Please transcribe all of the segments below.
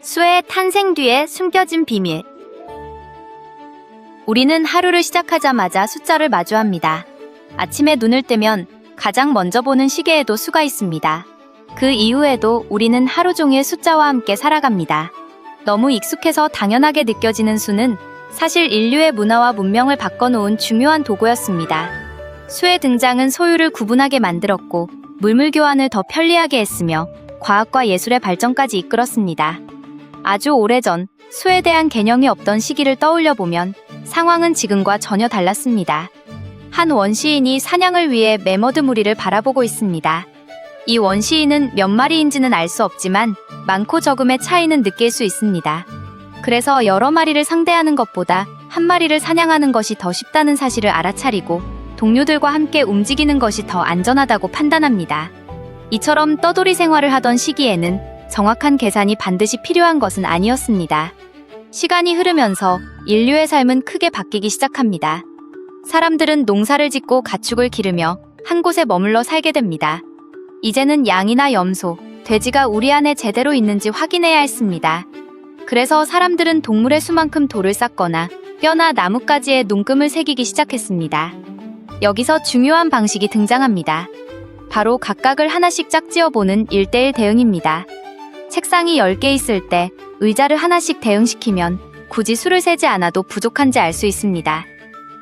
수의 탄생 뒤에 숨겨진 비밀. 우리는 하루를 시작하자마자 숫자를 마주합니다. 아침에 눈을 뜨면 가장 먼저 보는 시계에도 수가 있습니다. 그 이후에도 우리는 하루 종일 숫자와 함께 살아갑니다. 너무 익숙해서 당연하게 느껴지는 수는 사실 인류의 문화와 문명을 바꿔놓은 중요한 도구였습니다. 수의 등장은 소유를 구분하게 만들었고 물물 교환을 더 편리하게 했으며 과학과 예술의 발전까지 이끌었습니다. 아주 오래전 수에 대한 개념이 없던 시기를 떠올려보면 상황은 지금과 전혀 달랐습니다. 한 원시인이 사냥을 위해 매머드 무리를 바라보고 있습니다. 이 원시인은 몇 마리인지는 알 수 없지만 많고 적음의 차이는 느낄 수 있습니다. 그래서 여러 마리를 상대하는 것보다 한 마리를 사냥하는 것이 더 쉽다는 사실을 알아차리고 동료들과 함께 움직이는 것이 더 안전하다고 판단합니다. 이처럼 떠돌이 생활을 하던 시기에는 정확한 계산이 반드시 필요한 것은 아니었습니다. 시간이 흐르면서 인류의 삶은 크게 바뀌기 시작합니다. 사람들은 농사를 짓고 가축을 기르며 한 곳에 머물러 살게 됩니다. 이제는 양이나 염소, 돼지가 우리 안에 제대로 있는지 확인해야 했습니다. 그래서 사람들은 동물의 수만큼 돌을 쌓거나 뼈나 나뭇가지에 눈금을 새기기 시작했습니다. 여기서 중요한 방식이 등장합니다. 바로 각각을 하나씩 짝지어보는 1:1 대응입니다. 책상이 10개 있을 때 의자를 하나씩 대응시키면 굳이 수를 세지 않아도 부족한지 알 수 있습니다.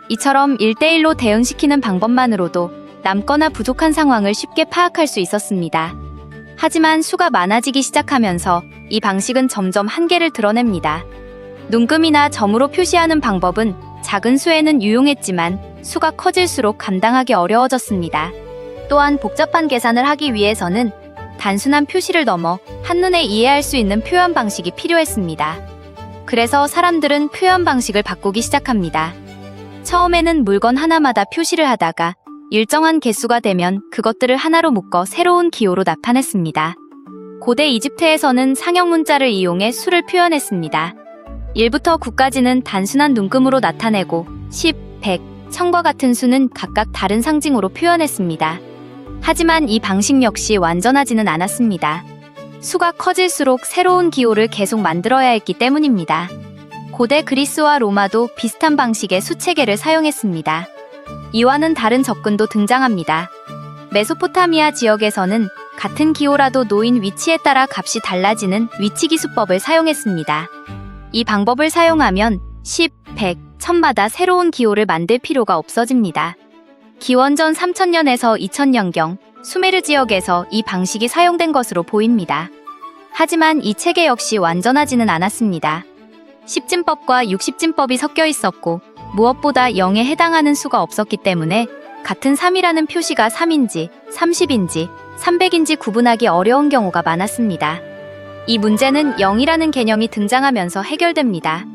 이처럼 1:1로 대응시키는 방법만으로도 남거나 부족한 상황을 쉽게 파악할 수 있었습니다. 하지만 수가 많아지기 시작하면서 이 방식은 점점 한계를 드러냅니다. 눈금이나 점으로 표시하는 방법은 작은 수에는 유용했지만 수가 커질수록 감당하기 어려워졌습니다. 또한 복잡한 계산을 하기 위해서는 단순한 표시를 넘어 한눈에 이해할 수 있는 표현 방식이 필요했습니다. 그래서 사람들은 표현 방식을 바꾸기 시작합니다. 처음에는 물건 하나마다 표시를 하다가 일정한 개수가 되면 그것들을 하나로 묶어 새로운 기호로 나타냈습니다. 고대 이집트에서는 상형 문자를 이용해 수를 표현했습니다. 1부터 9까지는 단순한 눈금으로 나타내고 10, 100, 1000과 같은 수는 각각 다른 상징으로 표현했습니다. 하지만 이 방식 역시 완전하지는 않았습니다. 수가 커질수록 새로운 기호를 계속 만들어야 했기 때문입니다. 고대 그리스와 로마도 비슷한 방식의 수체계를 사용했습니다. 이와는 다른 접근도 등장합니다. 메소포타미아 지역에서는 같은 기호라도 놓인 위치에 따라 값이 달라지는 위치기 수법을 사용했습니다. 이 방법을 사용하면 10, 100, 1000마다 새로운 기호를 만들 필요가 없어집니다. 기원전 3000년에서 2000년경 수메르 지역에서 이 방식이 사용된 것으로 보입니다. 하지만 이 체계 역시 완전하지는 않았습니다. 10진법과 60진법이 섞여 있었고 무엇보다 0에 해당하는 수가 없었기 때문에 같은 3이라는 표시가 3인지, 30인지, 300인지 구분하기 어려운 경우가 많았습니다. 이 문제는 0이라는 개념이 등장하면서 해결됩니다.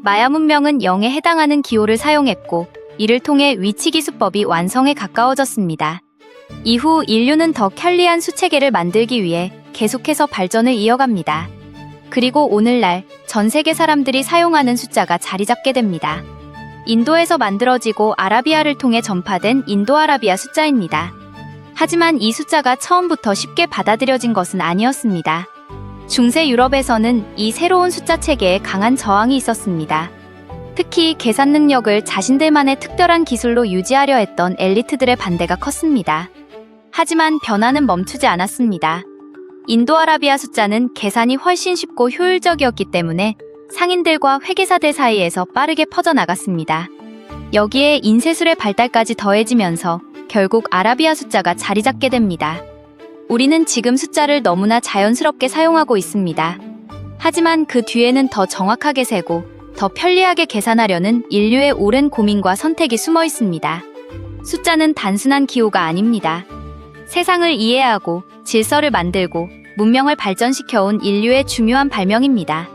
마야 문명은 0에 해당하는 기호를 사용했고 이를 통해 위치기 수법이 완성에 가까워졌습니다. 이후 인류는 더 편리한 수체계를 만들기 위해 계속해서 발전을 이어갑니다. 그리고 오늘날 전 세계 사람들이 사용하는 숫자가 자리 잡게 됩니다. 인도에서 만들어지고 아라비아를 통해 전파된 인도아라비아 숫자입니다. 하지만 이 숫자가 처음부터 쉽게 받아들여진 것은 아니었습니다. 중세 유럽에서는 이 새로운 숫자 체계에 강한 저항이 있었습니다. 특히 계산 능력을 자신들만의 특별한 기술로 유지하려 했던 엘리트들의 반대가 컸습니다. 하지만 변화는 멈추지 않았습니다. 인도아라비아 숫자는 계산이 훨씬 쉽고 효율적이었기 때문에 상인들과 회계사들 사이에서 빠르게 퍼져나갔습니다. 여기에 인쇄술의 발달까지 더해지면서 결국 아라비아 숫자가 자리 잡게 됩니다. 우리는 지금 숫자를 너무나 자연스럽게 사용하고 있습니다. 하지만 그 뒤에는 더 정확하게 세고 더 편리하게 계산하려는 인류의 오랜 고민과 선택이 숨어 있습니다. 숫자는 단순한 기호가 아닙니다. 세상을 이해하고 질서를 만들고 문명을 발전시켜온 인류의 중요한 발명입니다.